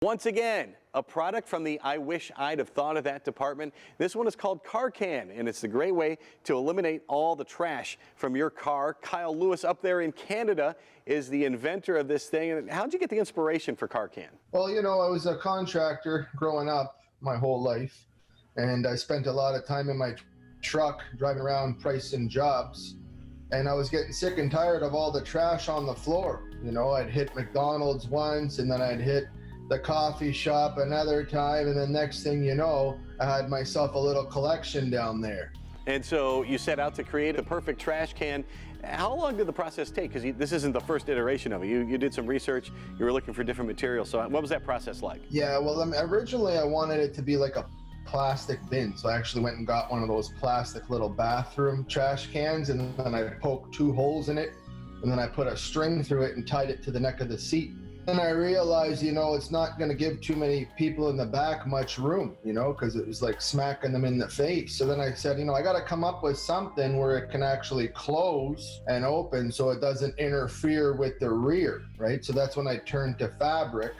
Once again, a product from the I Wish I'd Have Thought of That department. This one is called CarCan, and it's a great way to eliminate all the trash from your car. Kyle Lewis up there in Canada is the inventor of this thing. And how'd you get the inspiration for CarCan? Well, I was a contractor growing up my whole life, and I spent a lot of time in my truck driving around pricing jobs. And I was getting sick and tired of all the trash on the floor. I'd hit McDonald's once, and then I'd hit the coffee shop another time, and the next thing you know, I had myself a little collection down there. And so you set out to create a perfect trash can. How long did the process take? Because this isn't the first iteration of it. You did some research, you were looking for different materials. So what was that process like? Yeah, well, originally I wanted it to be like a plastic bin. So I actually went and got one of those plastic little bathroom trash cans, and then I poked 2 holes in it, and then I put a string through it and tied it to the neck of the seat. And I realized, it's not going to give too many people in the back much room, because it was like smacking them in the face. So then I said, I got to come up with something where it can actually close and open so it doesn't interfere with the rear, right? So that's when I turned to fabric.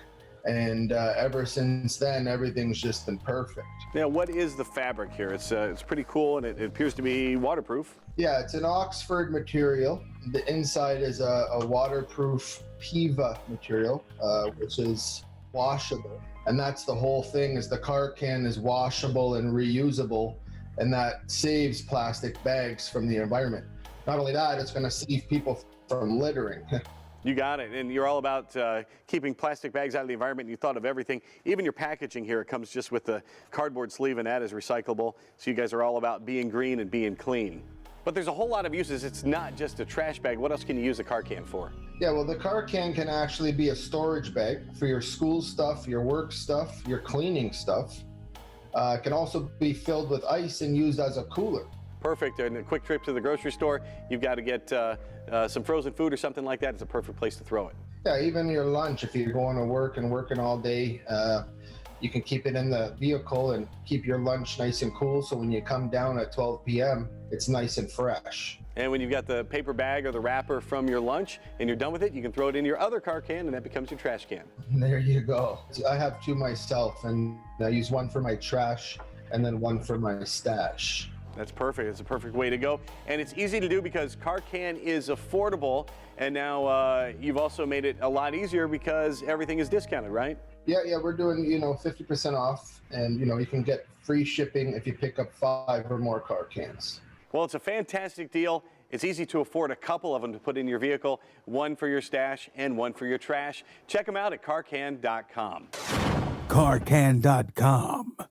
And ever since then, everything's just been perfect. Now, what is the fabric here? It's pretty cool, and it appears to be waterproof. Yeah, it's an Oxford material. The inside is a waterproof PIVA material, which is washable. And that's the whole thing, is the CarCan is washable and reusable, and that saves plastic bags from the environment. Not only that, it's going to save people from littering. You got it. And you're all about keeping plastic bags out of the environment. You thought of everything. Even your packaging here, it comes just with the cardboard sleeve, and that is recyclable. So you guys are all about being green and being clean. But there's a whole lot of uses. It's not just a trash bag. What else can you use a CarCan for? Yeah, well, the CarCan can actually be a storage bag for your school stuff, your work stuff, your cleaning stuff. It can also be filled with ice and used as a cooler. Perfect. And a quick trip to the grocery store, you've got to get some frozen food or something like that. It's a perfect place to throw it. Yeah, even your lunch, if you're going to work and working all day, you can keep it in the vehicle and keep your lunch nice and cool. So when you come down at 12 p.m., it's nice and fresh. And when you've got the paper bag or the wrapper from your lunch and you're done with it, you can throw it in your other CarCan, and that becomes your trash can. There you go. I have 2 myself, and I use one for my trash and then one for my stash. That's perfect. It's a perfect way to go. And it's easy to do because CarCan is affordable. And now you've also made it a lot easier because everything is discounted, right? Yeah, we're doing, 50% off. And, you can get free shipping if you pick up 5 or more CarCans. Well, it's a fantastic deal. It's easy to afford a couple of them to put in your vehicle, one for your stash and one for your trash. Check them out at CarCan.com. CarCan.com.